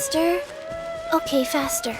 Faster? Okay, faster.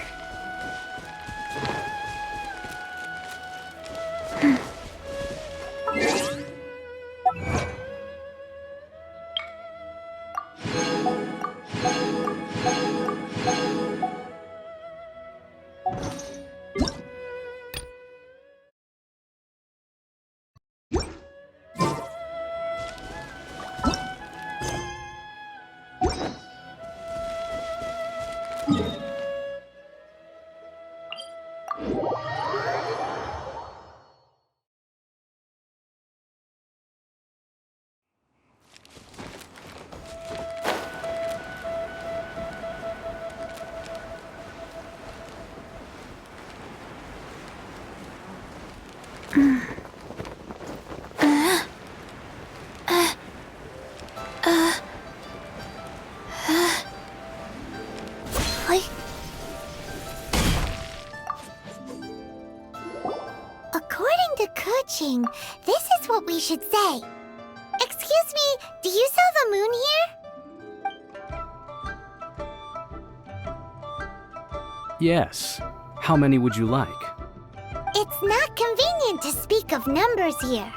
According to Kuching, this is what we should say. Excuse me, do you sell the moon here? Yes. How many would you like? It's not convenient to speak of numbers here.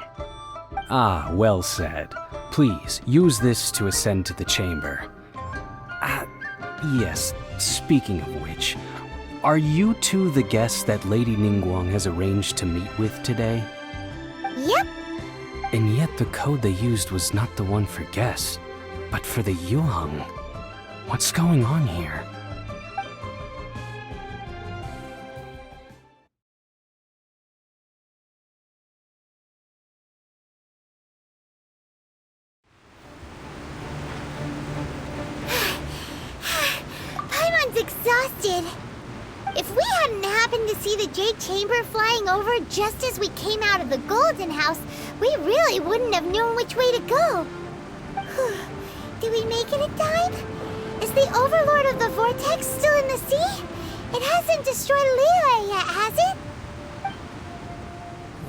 Ah, well said. Please, use this to ascend to the chamber. Yes, speaking of which, are you two the guests that Lady Ningguang has arranged to meet with today? Yep. And yet the code they used was not the one for guests, but for the Yuheng. What's going on here? Paimon's exhausted. If we hadn't happened to see the Jade Chamber flying over just as we came out of the Golden House, we really wouldn't have known which way to go. Did we make it in time? Is the Overlord of the Vortex still in the sea? It hasn't destroyed Liyue yet, has it?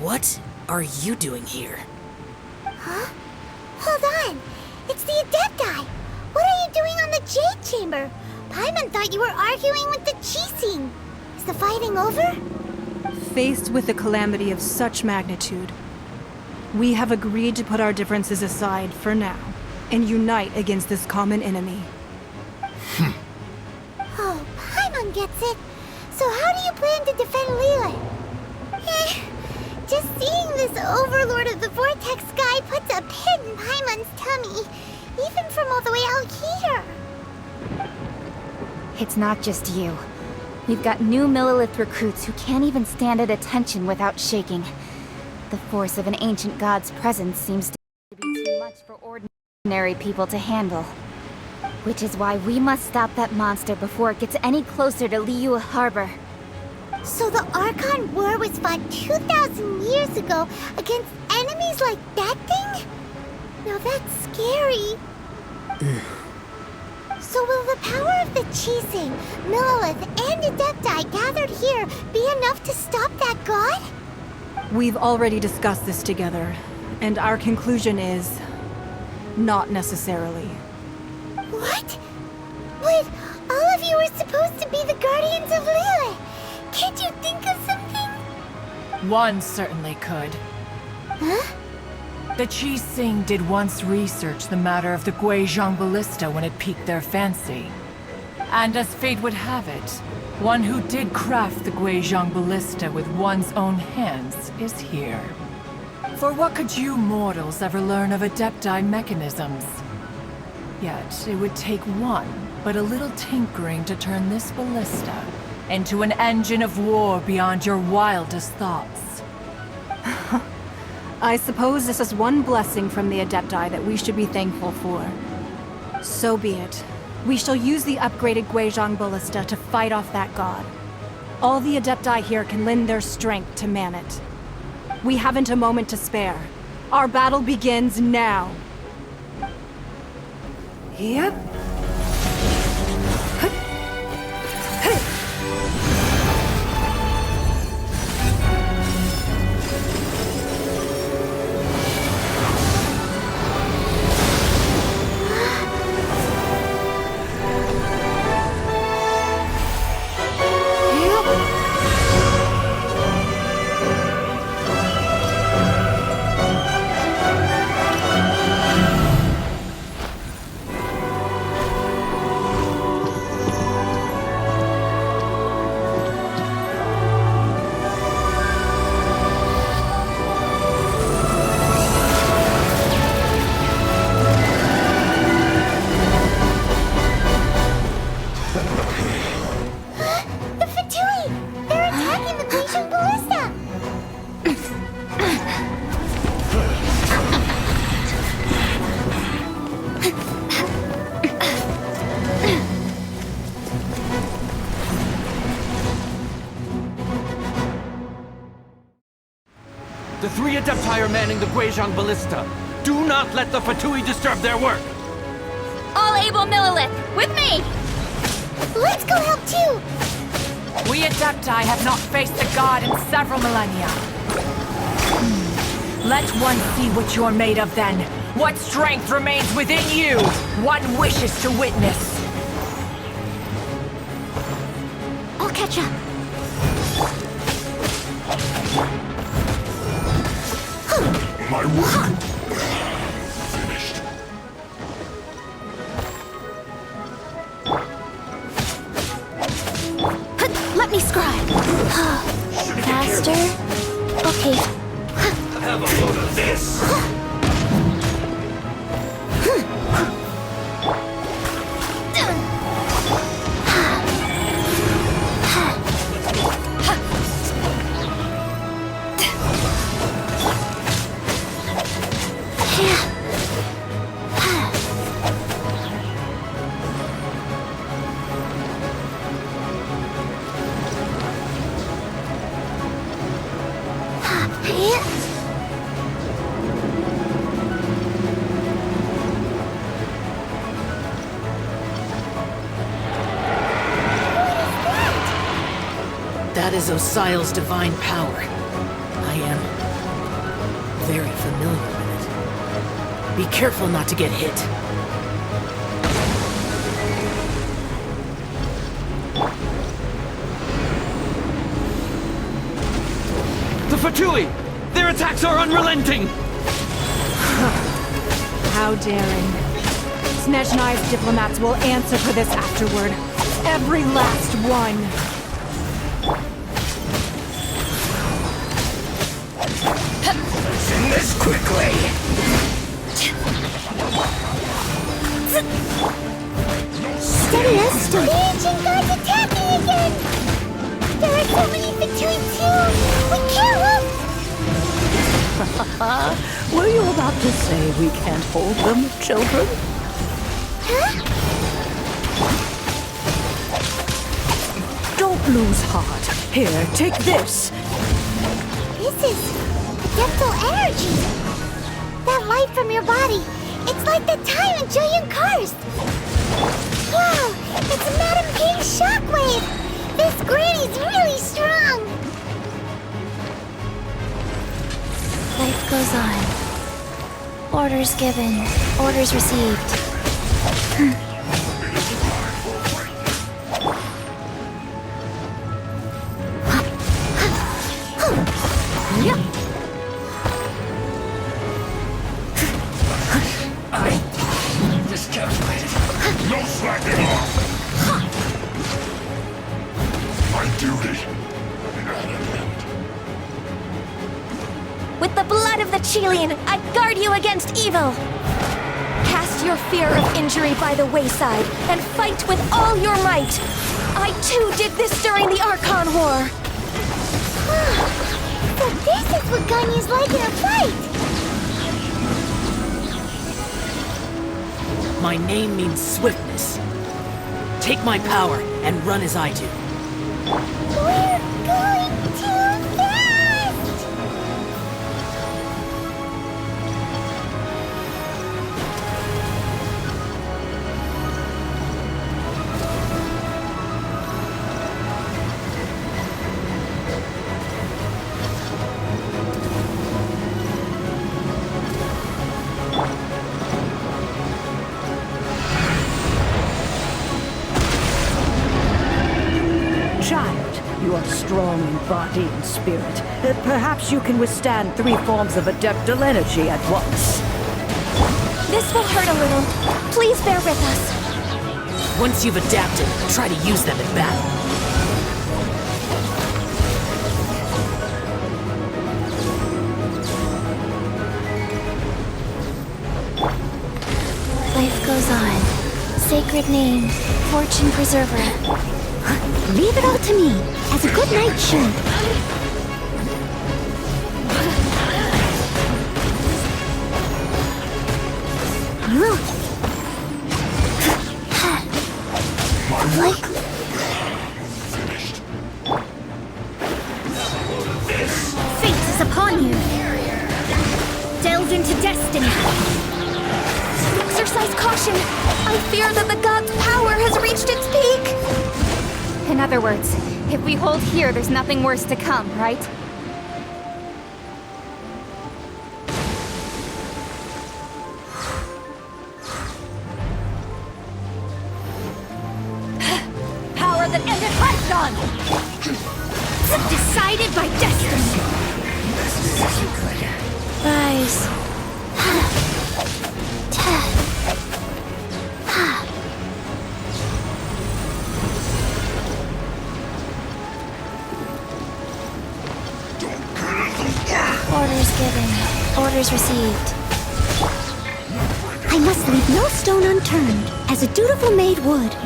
What are you doing here? Huh? Hold on. It's the Adepti. What are you doing on the Jade Chamber? Paimon thought you were arguing with the Qixing. Is the fighting over? Faced with a calamity of such magnitude, we have agreed to put our differences aside for now and unite against this common enemy. Oh, Paimon gets it. So how do you plan to defend Liyue? Just seeing this Overlord of the Vortex guy puts a pit in Paimon's tummy, even from all the way out here. It's not just you. We've got new Millilith recruits who can't even stand at attention without shaking. The force of an ancient god's presence seems to be too much for ordinary people to handle. Which is why we must stop that monster before it gets any closer to Liyue Harbor. So the Archon War was fought 2,000 years ago against enemies like that thing? Now that's scary. So will the power of the Qixing, Millilith, and Adepti gathered here be enough to stop that god? We've already discussed this together, and our conclusion is... not necessarily. What? But all of you were supposed to be the guardians of Liyue. Can't you think of something? One certainly could. Huh? The Qixing did once research the matter of the Guizhong Ballista when it piqued their fancy. And as fate would have it, one who did craft the Guizhong Ballista with one's own hands is here. For what could you mortals ever learn of Adepti mechanisms? Yet, it would take one, but a little tinkering to turn this ballista into an engine of war beyond your wildest thoughts. I suppose this is one blessing from the Adepti that we should be thankful for. So be it. We shall use the upgraded Guizhong Ballista to fight off that god. All the Adepti here can lend their strength to man it. We haven't a moment to spare. Our battle begins now. Yep. Adepti are manning the Guizhong Ballista. Do not let the Fatui disturb their work! All able Millilith, with me! Let's go help too! We Adepti have not faced the god in several millennia. Let one see what you're made of then. What strength remains within you? One wishes to witness. I'll catch up. My work finished. Let me scribe. Faster. Okay. Have a load of this. That is Osial's divine power. I am very familiar with it. Be careful not to get hit. The Fatui! Their attacks are unrelenting! How daring. Snezhnai's diplomats will answer for this afterward. Every last one. Fixing this quickly. Steady us, the ancient god's attacking again! There are so many Fatui too! We can't look! Were you about to say we can't hold them, children? Huh? Don't lose heart. Here, take this. This is Adeptal energy! That light from your body, it's like the time in Julian Karst! Wow, it's Madame King's shockwave! This granny's really strong! Life goes on. Orders given. Orders received. Miscalculated. No slacking off. My duty at an end. With the blood of the Chelian, I guard you against evil! Cast your fear of injury by the wayside, and fight with all your might! I too did this during the Archon War! So this is what Ganya's like in a fight! My name means swiftness. Take my power and run as I do. We're going too fast! Child, you are strong in body and spirit. Perhaps you can withstand 3 forms of adeptal energy at once. This will hurt a little. Please bear with us. Once you've adapted, try to use them in battle. Life goes on. Sacred name, fortune preserver. Leave it all to me, as a good knight should. My work finished. Fate is upon you. into destiny. Exercise caution! I fear that the god's power has reached its peak! In other words, if we hold here, there's nothing worse to come, right? Power that ended Python! Decided by destiny. Rise. Orders given. Orders received. I must leave no stone unturned, as a dutiful maid would.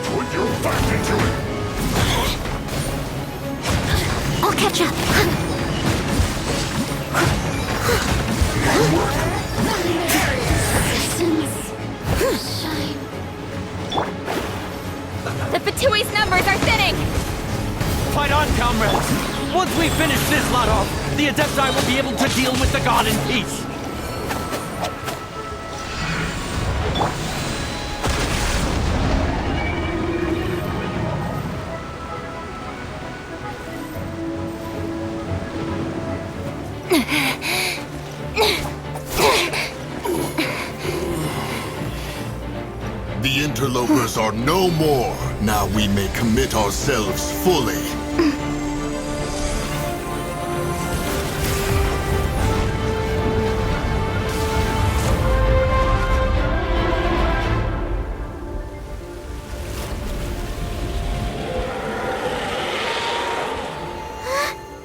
Put your back into it! I'll catch up. The Fatui's numbers are thinning! Fight on, comrades! Once we finish this lot off, the Adepti will be able to deal with the god in peace! The interlopers are no more. Now we may commit ourselves fully.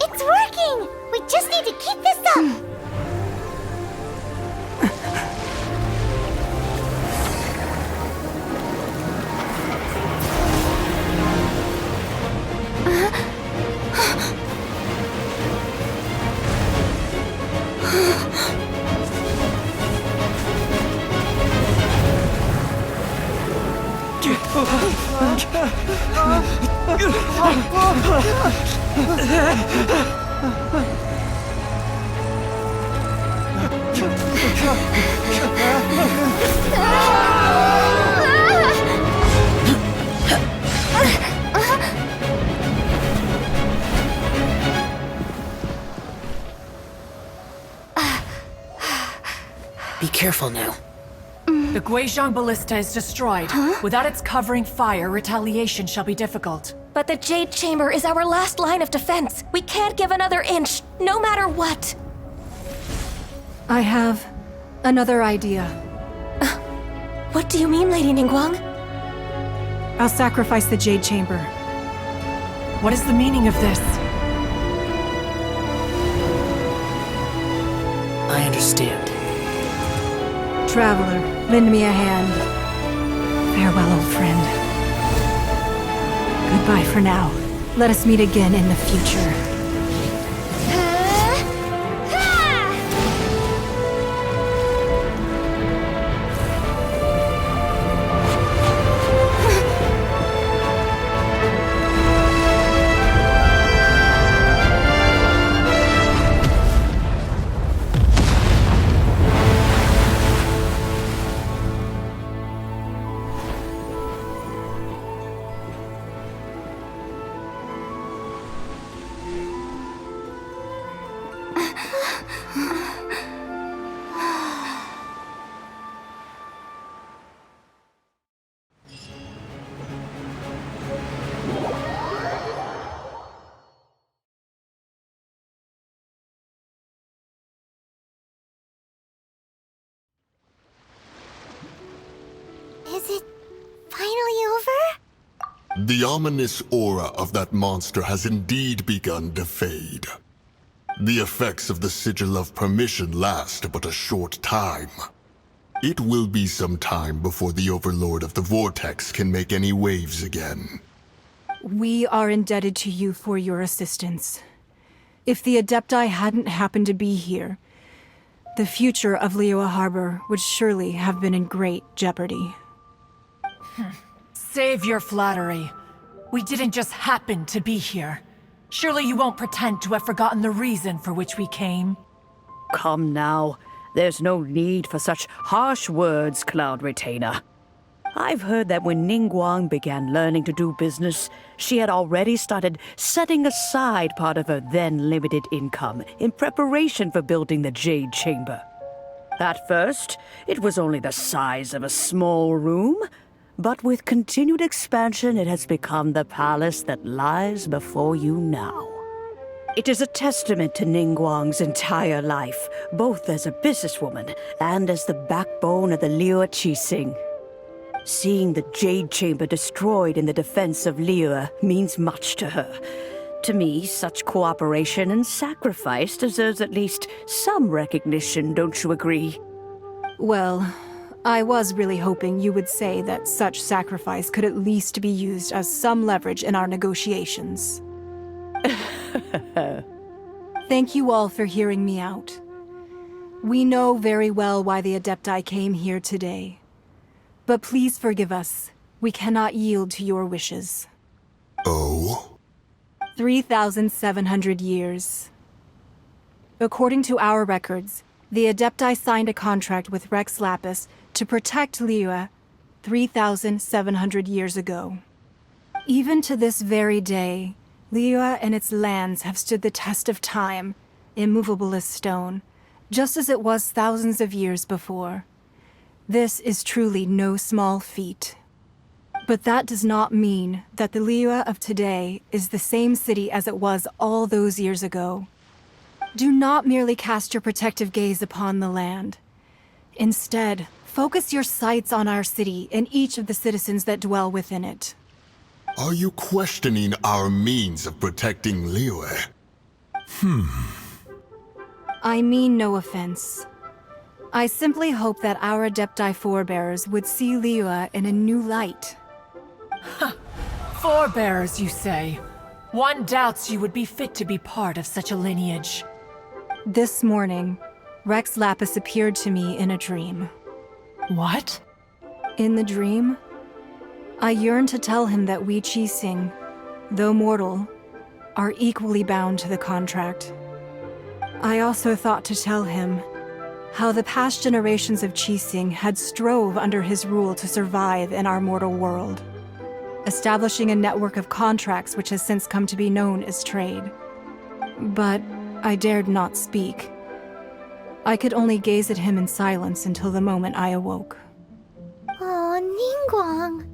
It's working! We just need to keep this up! Be careful now. The Guizhong Ballista is destroyed. Without its covering fire, retaliation shall be difficult. But the Jade Chamber is our last line of defense. We can't give another inch, no matter what. I have another idea. What do you mean, Lady Ningguang? I'll sacrifice the Jade Chamber. What is the meaning of this? I understand. Traveler, lend me a hand. Farewell, old friend. Goodbye for now. Let us meet again in the future. Is it finally over? The ominous aura of that monster has indeed begun to fade. The effects of the Sigil of Permission last but a short time. It will be some time before the Overlord of the Vortex can make any waves again. We are indebted to you for your assistance. If the Adepti hadn't happened to be here, the future of Liyue Harbor would surely have been in great jeopardy. Save your flattery. We didn't just happen to be here. Surely you won't pretend to have forgotten the reason for which we came. Come now. There's no need for such harsh words, Cloud Retainer. I've heard that when Ningguang began learning to do business, she had already started setting aside part of her then limited income in preparation for building the Jade Chamber. At first, it was only the size of a small room, but with continued expansion, it has become the palace that lies before you now. It is a testament to Ningguang's entire life, both as a businesswoman and as the backbone of the Liyue Qixing. Seeing the Jade Chamber destroyed in the defense of Liyue means much to her. To me, such cooperation and sacrifice deserves at least some recognition, don't you agree? Well, I was really hoping you would say that such sacrifice could at least be used as some leverage in our negotiations. Thank you all for hearing me out. We know very well why the Adepti came here today. But please forgive us. We cannot yield to your wishes. Oh? 3,700 years. According to our records, the Adepti signed a contract with Rex Lapis to protect Liyue 3,700 years ago. Even to this very day, Liyue and its lands have stood the test of time, immovable as stone, just as it was thousands of years before. This is truly no small feat. But that does not mean that the Liyue of today is the same city as it was all those years ago. Do not merely cast your protective gaze upon the land. Instead, focus your sights on our city and each of the citizens that dwell within it. Are you questioning our means of protecting Liyue? I mean no offense. I simply hope that our Adepti forebears would see Liyue in a new light. Forebears, you say? One doubts you would be fit to be part of such a lineage. This morning, Rex Lapis appeared to me in a dream. What? In the dream, I yearned to tell him that we Qixing, though mortal, are equally bound to the contract. I also thought to tell him how the past generations of Qixing had strove under his rule to survive in our mortal world, establishing a network of contracts which has since come to be known as trade. But I dared not speak. I could only gaze at him in silence until the moment I awoke. Oh, Ningguang.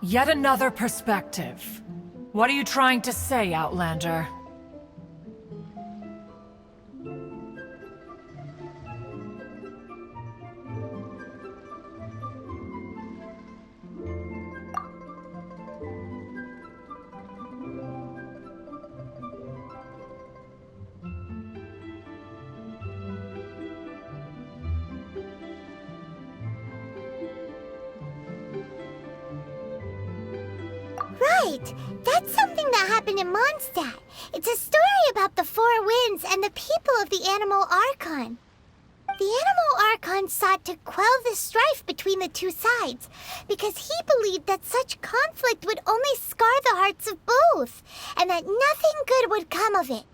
Yet another perspective. What are you trying to say, Outlander? Right! That's something that happened in Mondstadt. It's a story about the Four Winds and the people of the Animal Archon. The Animal Archon sought to quell the strife between the two sides, because he believed that such conflict would only scar the hearts of both, and that nothing good would come of it.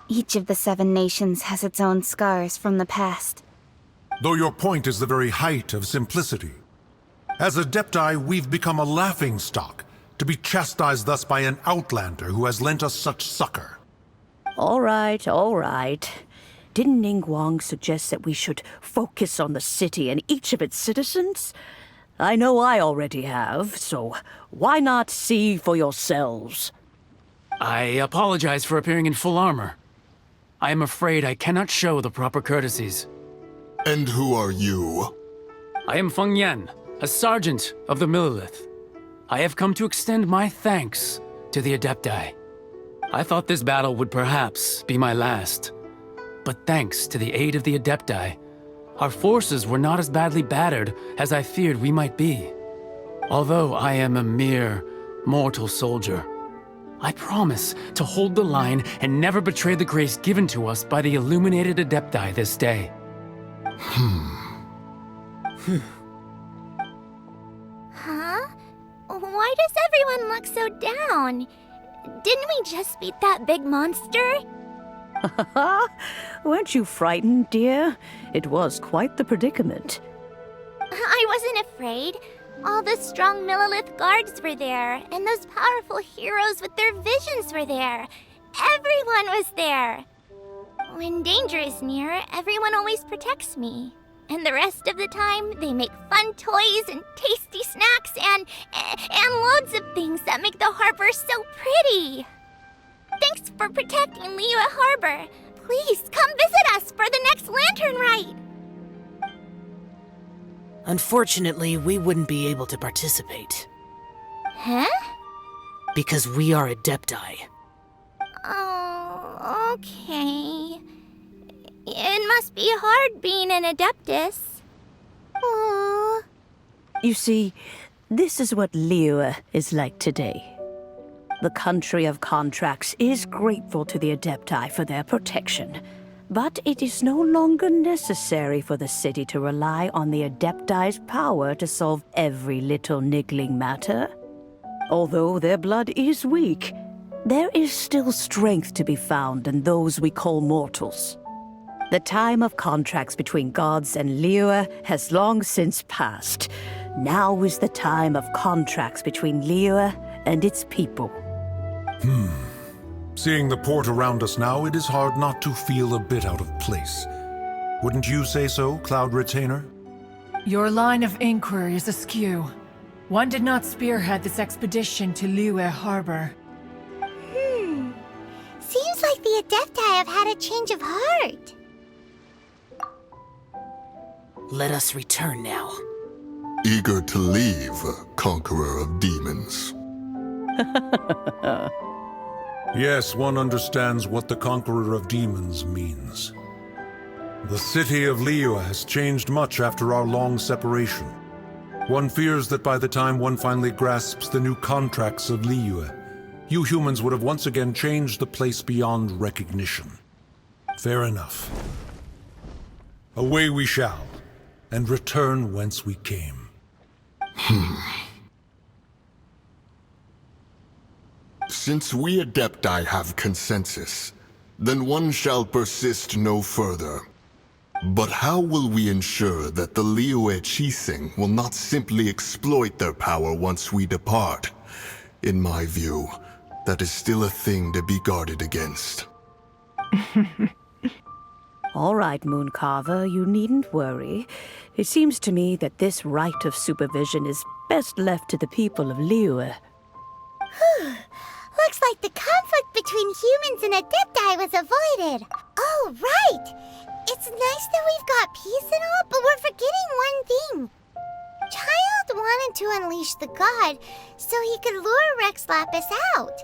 Each of the 7 nations has its own scars from the past. Though your point is the very height of simplicity. As Adepti, we've become a laughingstock, to be chastised thus by an outlander who has lent us such succor. All right, all right. Didn't Ningguang suggest that we should focus on the city and each of its citizens? I know I already have, so why not see for yourselves? I apologize for appearing in full armor. I am afraid I cannot show the proper courtesies. And who are you? I am Feng Yan, a sergeant of the Millelith. I have come to extend my thanks to the Adepti. I thought this battle would perhaps be my last. But thanks to the aid of the Adepti, our forces were not as badly battered as I feared we might be. Although I am a mere mortal soldier, I promise to hold the line and never betray the grace given to us by the illuminated Adepti this day. Huh? Why does everyone everyone look so down? Didn't we just beat that big monster? Weren't you frightened, dear? It was quite the predicament. I wasn't afraid. All the strong Millilith guards were there, and those powerful heroes with their visions were there. Everyone was there. When danger is near, everyone always protects me. And the rest of the time, they make fun toys and tasty snacks and loads of things that make the harbor so pretty. Thanks for protecting Liyue Harbor. Please come visit us for the next lantern rite. Unfortunately, we wouldn't be able to participate. Huh? Because we are Adepti. Oh, okay. It must be hard being an Adeptus. Aww. You see, this is what Liyue is like today. The country of contracts is grateful to the Adepti for their protection, but it is no longer necessary for the city to rely on the Adepti's power to solve every little niggling matter. Although their blood is weak, there is still strength to be found in those we call mortals. The time of contracts between gods and Liyue has long since passed. Now is the time of contracts between Liyue and its people. Seeing the port around us now, it is hard not to feel a bit out of place. Wouldn't you say so, Cloud Retainer? Your line of inquiry is askew. One did not spearhead this expedition to Liyue Harbor. Seems like the Adepti have had a change of heart. Let us return now. Eager to leave, Conqueror of Demons. Yes, one understands what the Conqueror of Demons means. The city of Liyue has changed much after our long separation. One fears that by the time one finally grasps the new contracts of Liyue, you humans would have once again changed the place beyond recognition. Fair enough. Away we shall, and return whence we came. Since we Adepti have consensus, then one shall persist no further. But how will we ensure that the Liyue Qixing will not simply exploit their power once we depart? In my view, that is still a thing to be guarded against. All right, Mooncarver, you needn't worry. It seems to me that this right of supervision is best left to the people of Liyue. Looks like the conflict between humans and Adepti was avoided. Oh, right! It's nice that we've got peace and all, but we're forgetting one thing. Child wanted to unleash the god so he could lure Rex Lapis out.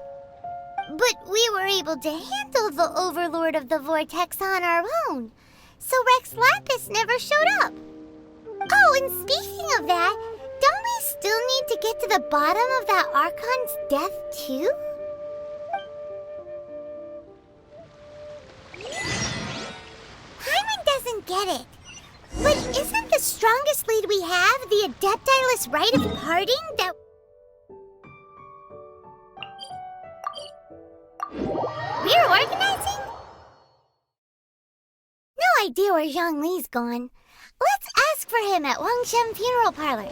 But we were able to handle the Overlord of the Vortex on our own, so Rex Lapis never showed up. Oh, and speaking of that, don't we still need to get to the bottom of that Archon's death, too? Paimon doesn't get it. But isn't the strongest lead we have the Adepti-less rite of parting that... We're organizing? No idea where Zhongli's gone. Let's ask for him at Wangshen Funeral Parlor.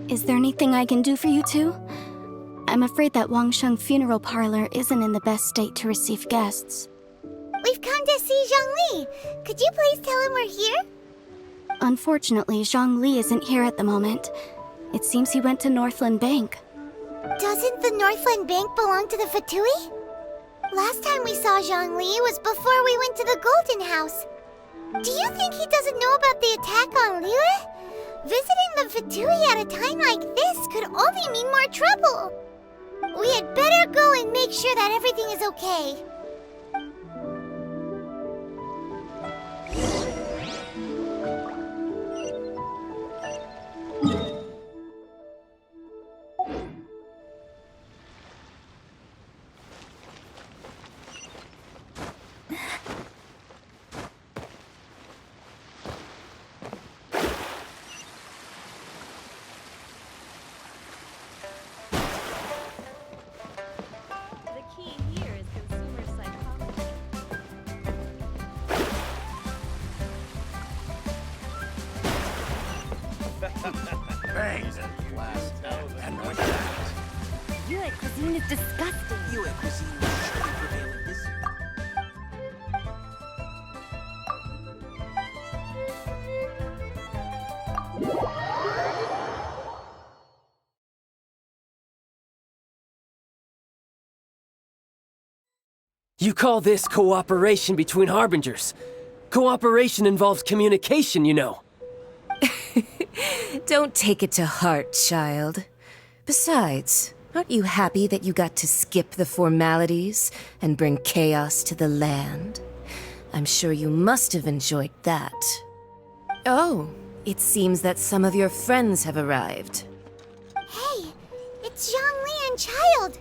Is there anything I can do for you two? I'm afraid that Wangsheng Funeral Parlor isn't in the best state to receive guests. We've come to see Zhongli. Could you please tell him we're here? Unfortunately, Zhongli isn't here at the moment. It seems he went to Northland Bank. Doesn't the Northland Bank belong to the Fatui? Last time we saw Zhongli was before we went to the Golden House. Do you think he doesn't know about the attack on Liyue? Visiting the Fatui at a time like this could only mean more trouble. We had better go and make sure that everything is okay. cuisine is disgusting. Liyue cuisine should be prevailing this year. You call this cooperation between Harbingers? Cooperation involves communication, you know. Don't take it to heart, child. Besides, aren't you happy that you got to skip the formalities and bring chaos to the land? I'm sure you must have enjoyed that. Oh, it seems that some of your friends have arrived. Hey, it's Zhongli and Child.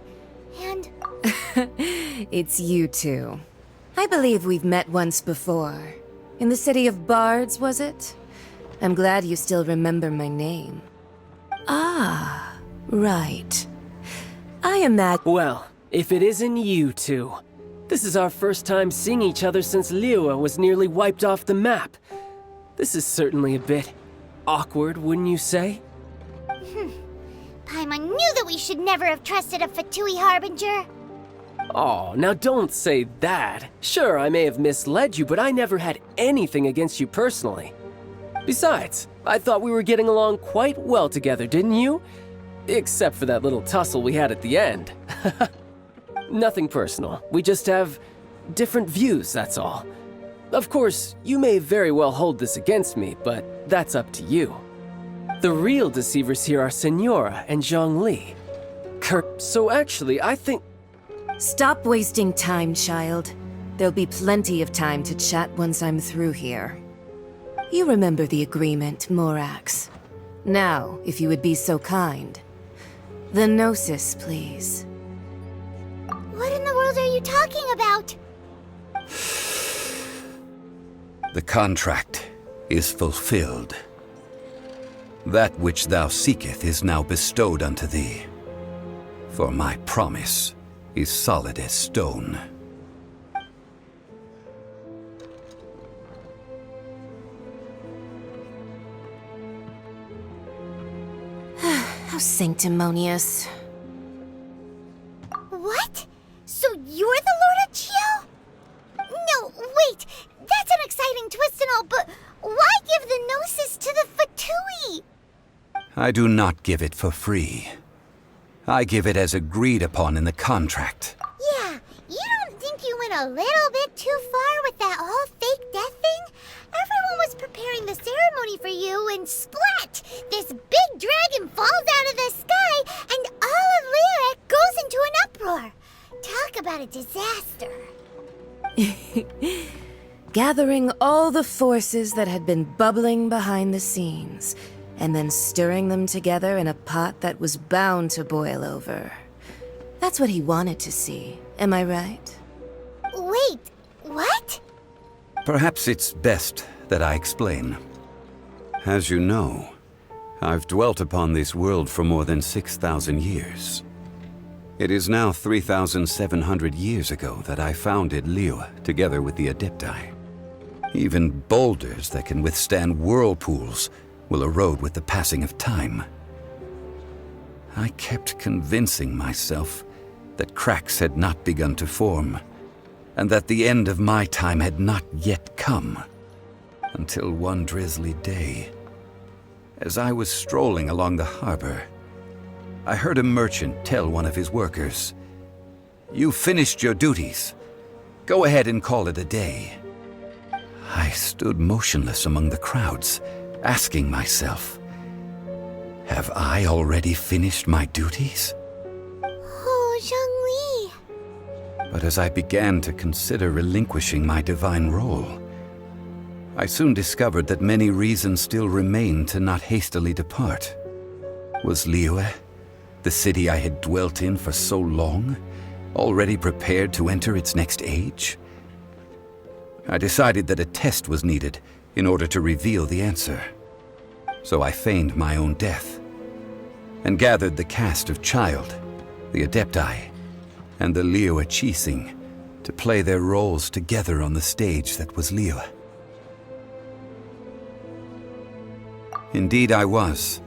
And It's you two. I believe we've met once before. In the city of Bards, was it? I'm glad you still remember my name. Ah, right. I imagine... Well, if it isn't you two. This is our first time seeing each other since Liyue was nearly wiped off the map. This is certainly a bit awkward, wouldn't you say? Paimon knew that we should never have trusted a Fatui Harbinger. Oh, now don't say that. Sure, I may have misled you, but I never had anything against you personally. Besides, I thought we were getting along quite well together, didn't you? Except for that little tussle we had at the end. Nothing personal. We just have different views, that's all. Of course, you may very well hold this against me, but that's up to you. The real deceivers here are Senora and Zhongli. So actually, I think... Stop wasting time, child. There'll be plenty of time to chat once I'm through here. You remember the agreement, Morax. Now, if you would be so kind. The Gnosis, please. What in the world are you talking about? The contract is fulfilled. That which thou seeketh is now bestowed unto thee. For my promise is solid as stone. How sanctimonious. What? So you're the Lord of Chio? No, wait. That's an exciting twist and all, but why give the Gnosis to the Fatui? I do not give it for free. I give it as agreed upon in the contract. Yeah, you don't think you went a little bit too far with that whole fake death thing? Everyone was preparing the ceremony for you, and splat! This big dragon falls out of the sky, and all of Liyue goes into an uproar. Talk about a disaster. Gathering all the forces that had been bubbling behind the scenes, and then stirring them together in a pot that was bound to boil over. That's what he wanted to see, am I right? Wait, what? Perhaps it's best that I explain. As you know, I've dwelt upon this world for more than 6,000 years. It is now 3,700 years ago that I founded Liyue together with the Adepti. Even boulders that can withstand whirlpools will erode with the passing of time. I kept convincing myself that cracks had not begun to form, and that the end of my time had not yet come. Until one drizzly day, as I was strolling along the harbor, I heard a merchant tell one of his workers, "You've finished your duties. Go ahead and call it a day." I stood motionless among the crowds, asking myself, have I already finished my duties? Oh, Zhongli. But as I began to consider relinquishing my divine role, I soon discovered that many reasons still remained to not hastily depart. Was Liyue, the city I had dwelt in for so long, already prepared to enter its next age? I decided that a test was needed in order to reveal the answer. So I feigned my own death, and gathered the cast of Child, the Adepti, and the Liyue Qixing to play their roles together on the stage that was Liyue. Indeed I was.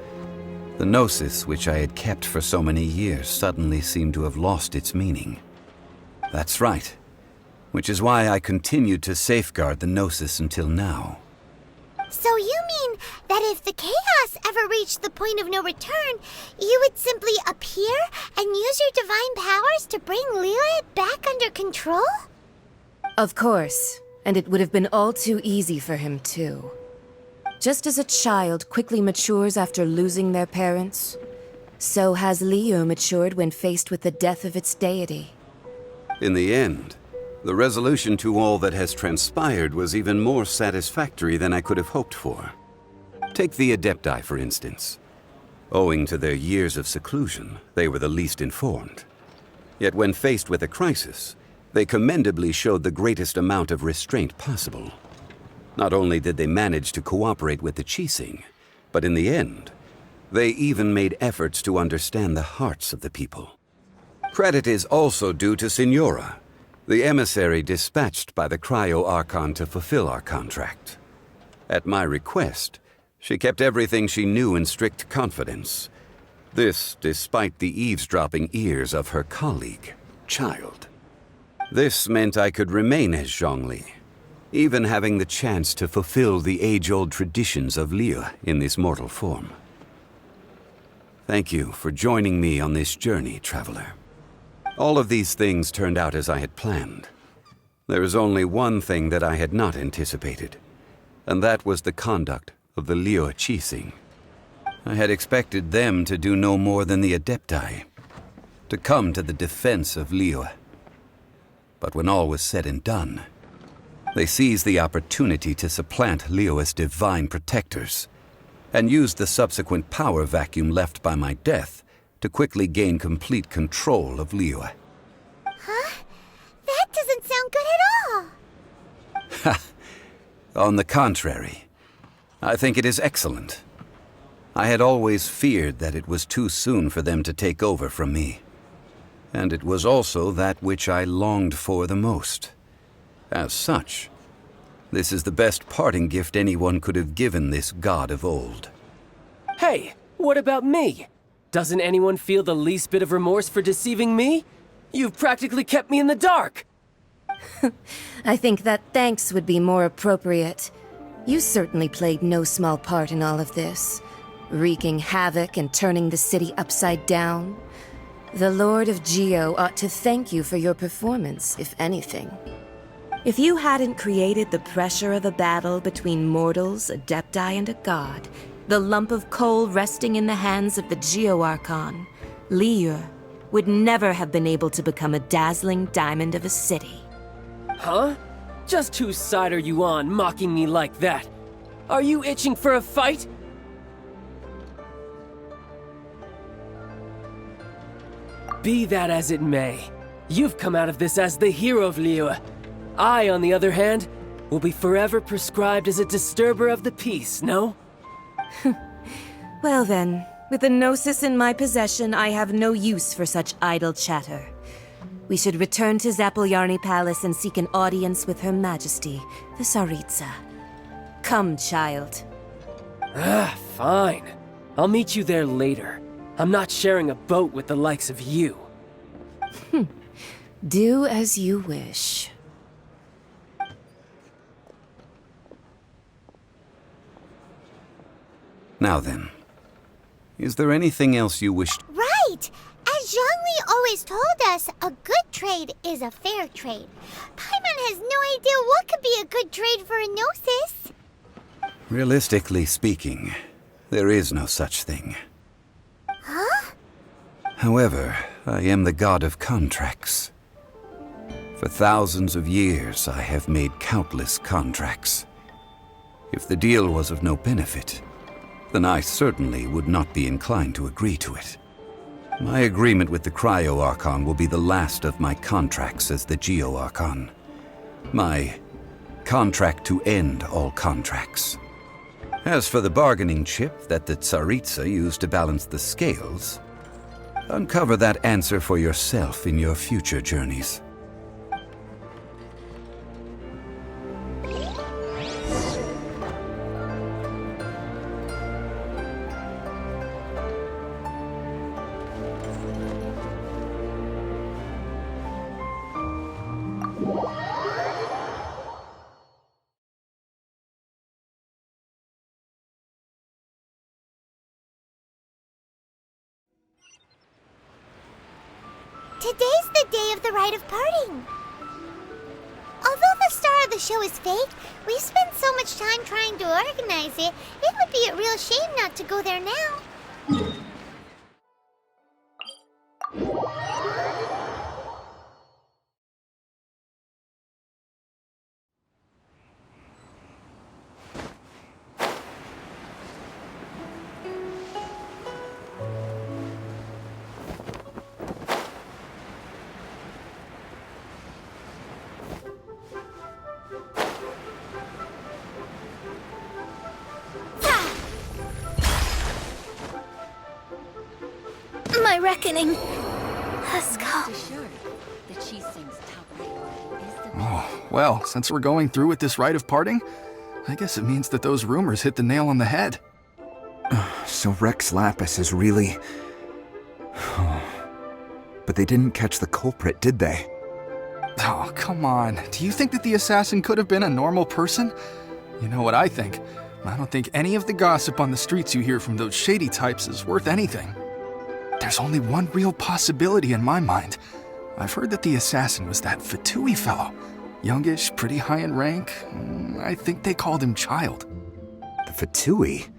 The Gnosis, which I had kept for so many years, suddenly seemed to have lost its meaning. That's right. Which is why I continued to safeguard the Gnosis until now. So you mean that if the chaos ever reached the point of no return, you would simply appear and use your divine powers to bring Liyue back under control? Of course, and it would have been all too easy for him too. Just as a child quickly matures after losing their parents, so has Liyue matured when faced with the death of its deity. In the end, the resolution to all that has transpired was even more satisfactory than I could have hoped for. Take the Adepti, for instance. Owing to their years of seclusion, they were the least informed. Yet when faced with a crisis, they commendably showed the greatest amount of restraint possible. Not only did they manage to cooperate with the Qixing, but in the end, they even made efforts to understand the hearts of the people. Credit is also due to Signora, the emissary dispatched by the Cryo-Archon to fulfill our contract. At my request, she kept everything she knew in strict confidence. This despite the eavesdropping ears of her colleague, Child. This meant I could remain as Zhongli, even having the chance to fulfill the age-old traditions of Liyue in this mortal form. Thank you for joining me on this journey, Traveler. All of these things turned out as I had planned. There is only one thing that I had not anticipated, and that was the conduct of the Liyue Qixing. I had expected them to do no more than the Adepti, to come to the defense of Liyue. But when all was said and done, they seized the opportunity to supplant Liyue as divine protectors, and used the subsequent power vacuum left by my death to quickly gain complete control of Liyue. Huh? That doesn't sound good at all! Ha! On the contrary, I think it is excellent. I had always feared that it was too soon for them to take over from me. And it was also that which I longed for the most. As such, this is the best parting gift anyone could have given this god of old. Hey, what about me? Doesn't anyone feel the least bit of remorse for deceiving me? You've practically kept me in the dark! I think that thanks would be more appropriate. You certainly played no small part in all of this, wreaking havoc and turning the city upside down. The Lord of Geo ought to thank you for your performance, if anything. If you hadn't created the pressure of a battle between mortals, Adepti, and a god, the lump of coal resting in the hands of the Geo-Archon, Liyue, would never have been able to become a dazzling diamond of a city. Huh? Just whose side are you on, mocking me like that? Are you itching for a fight? Be that as it may, you've come out of this as the hero of Liyue. I, on the other hand, will be forever prescribed as a disturber of the peace, no? Well then, with the Gnosis in my possession, I have no use for such idle chatter. We should return to Zapoljarny Palace and seek an audience with Her Majesty, the Tsaritsa. Come, child. Fine. I'll meet you there later. I'm not sharing a boat with the likes of you. Do as you wish. Now then, is there anything else you wish? Right! As Zhongli always told us, a good trade is a fair trade. Paimon has no idea what could be a good trade for a Gnosis. Realistically speaking, there is no such thing. Huh? However, I am the god of contracts. For thousands of years, I have made countless contracts. If the deal was of no benefit, then I certainly would not be inclined to agree to it. My agreement with the Cryo-Archon will be the last of my contracts as the Geo-Archon. My contract to end all contracts. As for the bargaining chip that the Tsaritsa used to balance the scales, uncover that answer for yourself in your future journeys. Today's the day of the rite of parting. Although the star of the show is fake, we've spent so much time trying to organize it, it would be a real shame not to go there now. My reckoning has come. Oh, well, since we're going through with this rite of parting, I guess it means that those rumors hit the nail on the head. So Rex Lapis is really... But they didn't catch the culprit, did they? Oh, come on. Do you think that the assassin could have been a normal person? You know what I think. I don't think any of the gossip on the streets you hear from those shady types is worth anything. There's only one real possibility in my mind. I've heard that the assassin was that Fatui fellow. Youngish, pretty high in rank. I think they called him Child. The Fatui?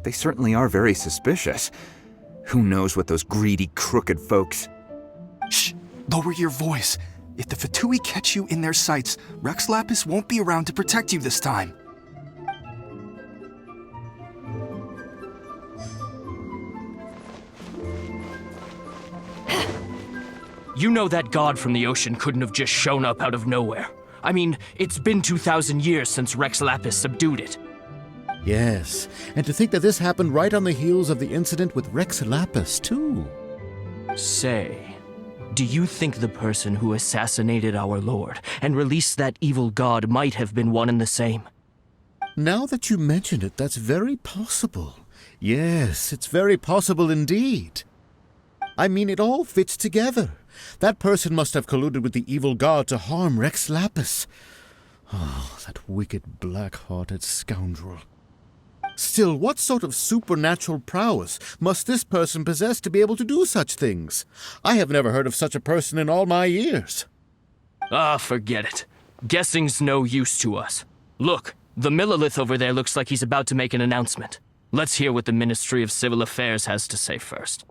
They certainly are very suspicious. Who knows what those greedy, crooked folks... Shh! Lower your voice. If the Fatui catch you in their sights, Rex Lapis won't be around to protect you this time. You know that god from the ocean couldn't have just shown up out of nowhere. I mean, it's been 2,000 years since Rex Lapis subdued it. Yes, and to think that this happened right on the heels of the incident with Rex Lapis, too. Say, do you think the person who assassinated our lord and released that evil god might have been one and the same? Now that you mention it, that's very possible. Yes, it's very possible indeed. I mean, it all fits together. That person must have colluded with the evil god to harm Rex Lapis. Oh, that wicked, black-hearted scoundrel. Still, what sort of supernatural prowess must this person possess to be able to do such things? I have never heard of such a person in all my years. Ah, forget it. Guessing's no use to us. Look, the Millilith over there looks like he's about to make an announcement. Let's hear what the Ministry of Civil Affairs has to say first.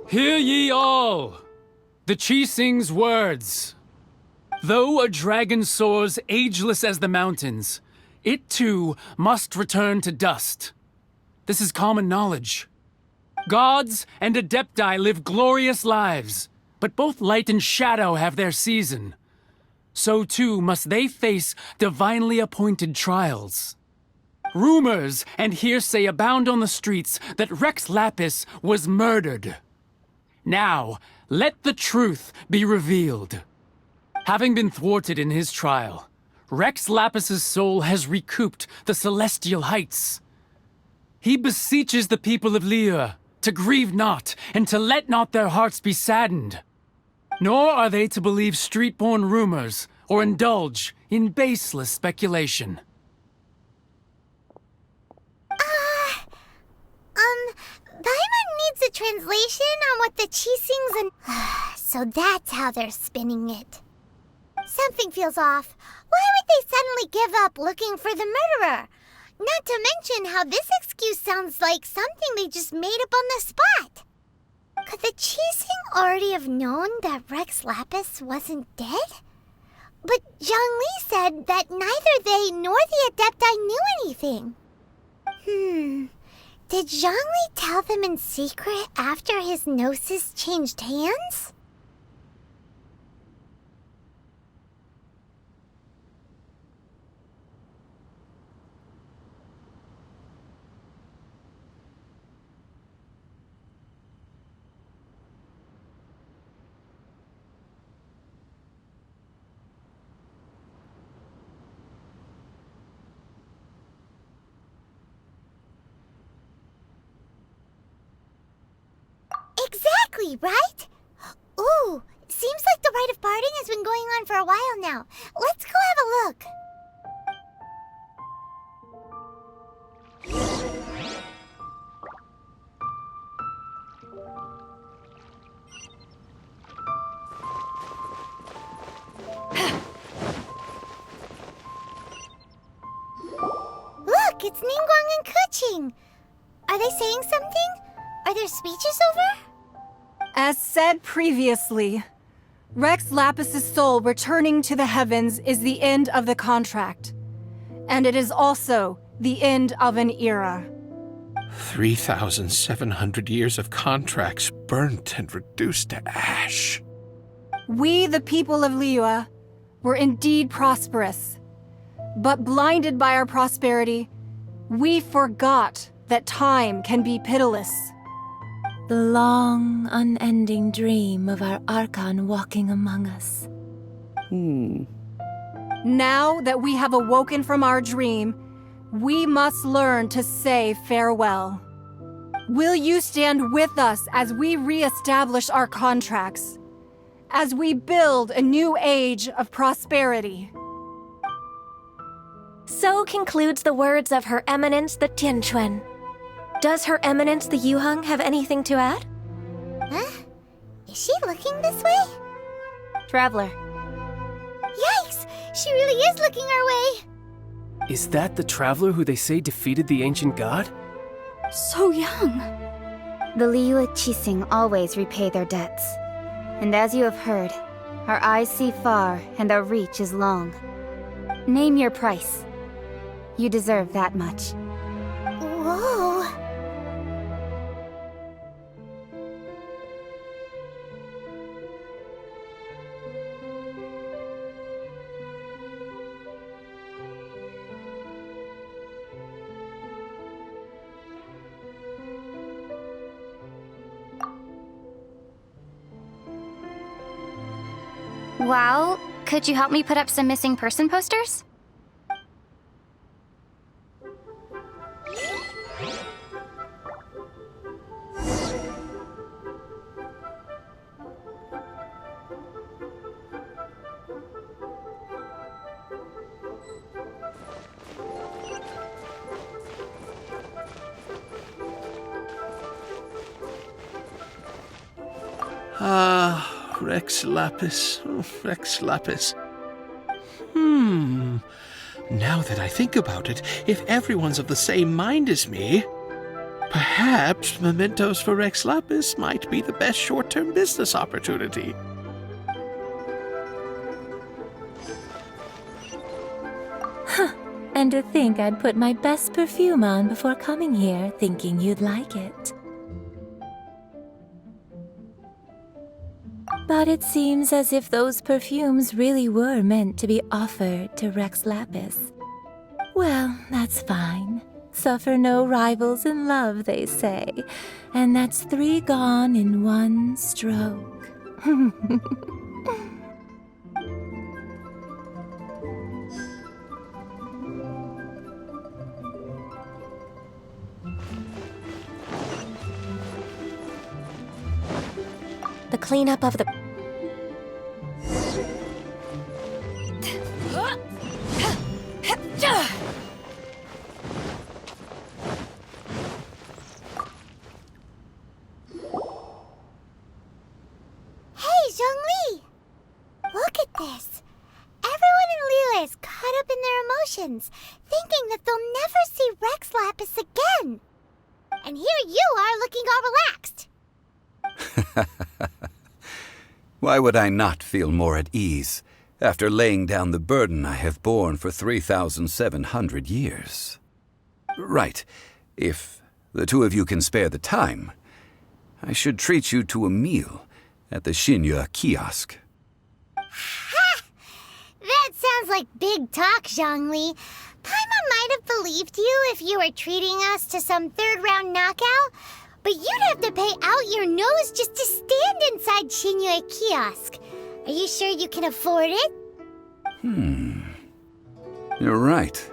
Hear ye all! The Chi-Sing's words. Though a dragon soars ageless as the mountains, it too must return to dust. This is common knowledge. Gods and Adepti live glorious lives, but both light and shadow have their season. So too must they face divinely appointed trials. Rumors and hearsay abound on the streets that Rex Lapis was murdered. Now, let the truth be revealed. Having been thwarted in his trial, Rex Lapis's soul has recouped the celestial heights. He beseeches the people of Liyue to grieve not and to let not their hearts be saddened. Nor are they to believe street-born rumors or indulge in baseless speculation. Paimon needs a translation on what the Chi-Sings and... So that's how they're spinning it. Something feels off. Why would they suddenly give up looking for the murderer? Not to mention how this excuse sounds like something they just made up on the spot. Could the Chi-Sing already have known that Rex Lapis wasn't dead? But Zhongli said that neither they nor the Adepti knew anything. Did Zhongli tell them in secret after his gnosis changed hands? Exactly, right? Ooh, see Seems like the rite of parting has been going on for a while now. Let's go have a look. Look, it's Ningguang and Keqing. Are they saying something? Are there speeches over? As said previously, Rex Lapis's soul returning to the heavens is the end of the contract. And it is also the end of an era. 3,700 years of contracts burnt and reduced to ash. We, the people of Liyue, were indeed prosperous. But blinded by our prosperity, we forgot that time can be pitiless. The long, unending dream of our Archon walking among us. Now that we have awoken from our dream, we must learn to say farewell. Will you stand with us as we re-establish our contracts? As we build a new age of prosperity? So concludes the words of Her Eminence the Tianquan. Does Her Eminence the Yuheng have anything to add? Huh? Is she looking this way? Traveler. Yikes! She really is looking our way! Is that the traveler who they say defeated the ancient god? So young. The Liyue Qixing always repay their debts. And as you have heard, our eyes see far and our reach is long. Name your price. You deserve that much. Whoa! Wow, could you help me put up some missing person posters? Rex Lapis. Oh, Rex Lapis. Now that I think about it, if everyone's of the same mind as me, perhaps mementos for Rex Lapis might be the best short-term business opportunity. And to think I'd put my best perfume on before coming here, thinking you'd like it. But it seems as if those perfumes really were meant to be offered to Rex Lapis. Well, that's fine. Suffer no rivals in love, they say. And that's 3 gone in 1 stroke. The cleanup of the... Hey, Zhongli! Look at this. Everyone in Liyue is caught up in their emotions, thinking that they'll never see Rex Lapis again. And here you are looking all relaxed. Why would I not feel more at ease after laying down the burden I have borne for 3,700 years? Right. If the two of you can spare the time, I should treat you to a meal at the Xinye kiosk. Ha! That sounds like big talk, Zhongli. Paimon might have believed you if you were treating us to some third-round knockout, but you'd have to pay out your nose just to stand inside Xinye kiosk. Are you sure you can afford it? You're right.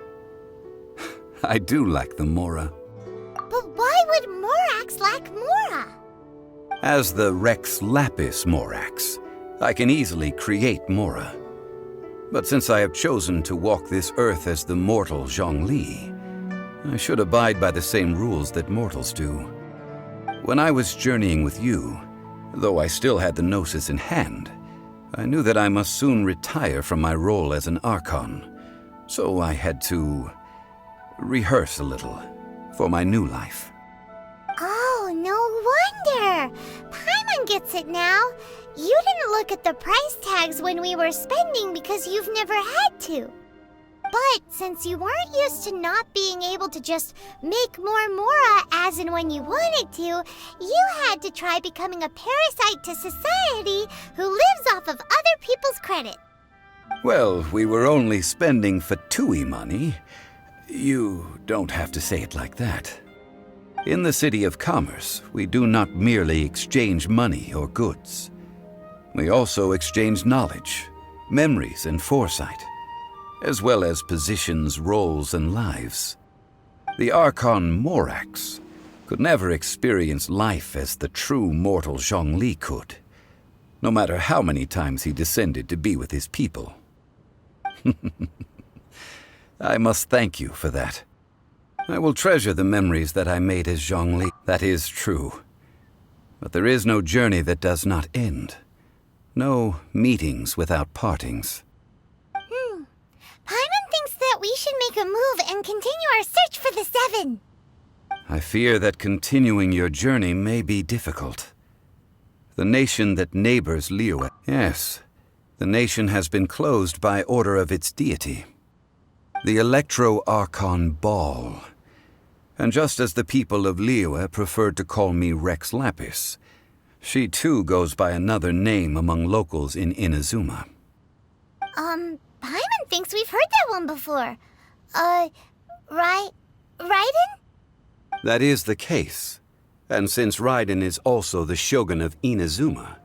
I do lack the Mora. But why would Morax lack Mora? As the Rex Lapis Morax, I can easily create Mora. But since I have chosen to walk this earth as the mortal Zhongli, I should abide by the same rules that mortals do. When I was journeying with you, though I still had the Gnosis in hand, I knew that I must soon retire from my role as an Archon, so I had to rehearse a little for my new life. Oh, no wonder! Paimon gets it now. You didn't look at the price tags when we were spending because you've never had to. But since you weren't used to not being able to just make more Mora as and when you wanted to, you had to try becoming a parasite to society who lives off of other people's credit. Well, we were only spending Fatui money. You don't have to say it like that. In the City of Commerce, we do not merely exchange money or goods. We also exchange knowledge, memories, and foresight, as well as positions, roles, and lives. The Archon Morax could never experience life as the true mortal Zhongli could, no matter how many times he descended to be with his people. I must thank you for that. I will treasure the memories that I made as Zhongli. That is true. But there is no journey that does not end. No meetings without partings. Paimon thinks that we should make a move and continue our search for the Seven. I fear that continuing your journey may be difficult. The nation that neighbors Liyue... Yes, the nation has been closed by order of its deity, the Electro-Archon Ball. And just as the people of Liyue preferred to call me Rex Lapis, she too goes by another name among locals in Inazuma. Paimon thinks we've heard that one before. Raiden? That is the case. And since Raiden is also the Shogun of Inazuma...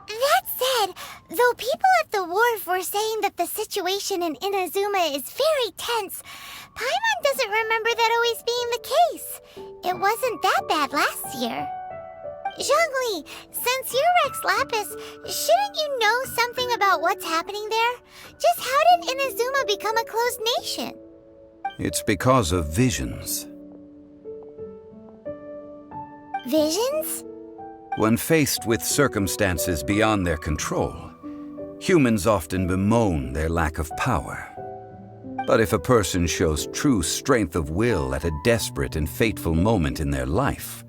That said, though people at the wharf were saying that the situation in Inazuma is very tense, Paimon doesn't remember that always being the case. It wasn't that bad last year. Zhongli, since you're Rex Lapis, shouldn't you know something about what's happening there? Just how did Inazuma become a closed nation? It's because of visions. Visions? When faced with circumstances beyond their control, humans often bemoan their lack of power. But if a person shows true strength of will at a desperate and fateful moment in their life,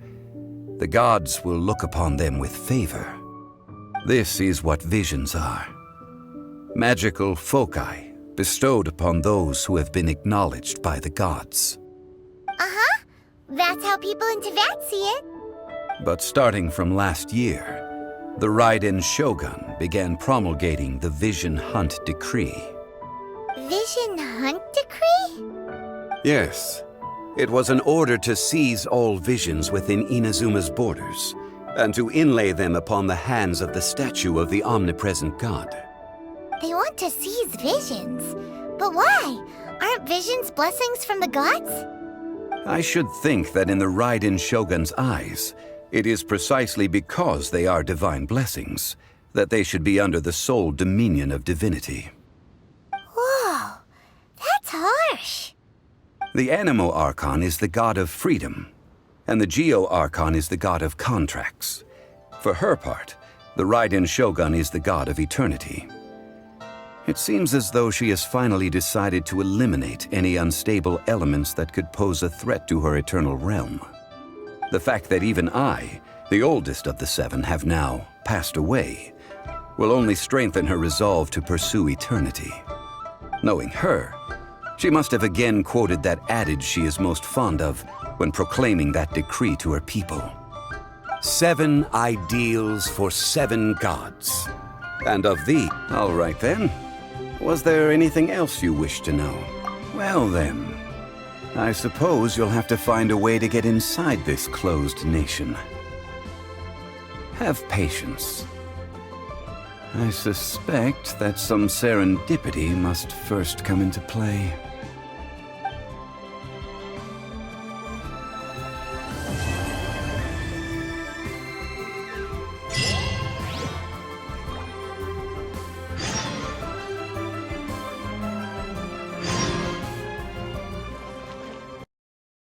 the gods will look upon them with favor. This is what visions are. Magical foci bestowed upon those who have been acknowledged by the gods. Uh-huh. That's how people in Teyvat see it. But starting from last year, the Raiden Shogun began promulgating the Vision Hunt Decree. Vision Hunt Decree? Yes. It was an order to seize all visions within Inazuma's borders, and to inlay them upon the hands of the statue of the omnipresent god. They want to seize visions. But why? Aren't visions blessings from the gods? I should think that in the Raiden Shogun's eyes, it is precisely because they are divine blessings that they should be under the sole dominion of divinity. Whoa, that's harsh. The Animo Archon is the god of freedom, and the Geo Archon is the god of contracts. For her part, the Raiden Shogun is the god of eternity. It seems as though she has finally decided to eliminate any unstable elements that could pose a threat to her eternal realm. The fact that even I, the oldest of the seven, have now passed away, will only strengthen her resolve to pursue eternity. Knowing her, she must have again quoted that adage she is most fond of when proclaiming that decree to her people. 7 ideals for 7 gods. And of thee, all right then. Was there anything else you wish to know? Well then, I suppose you'll have to find a way to get inside this closed nation. Have patience. I suspect that some serendipity must first come into play.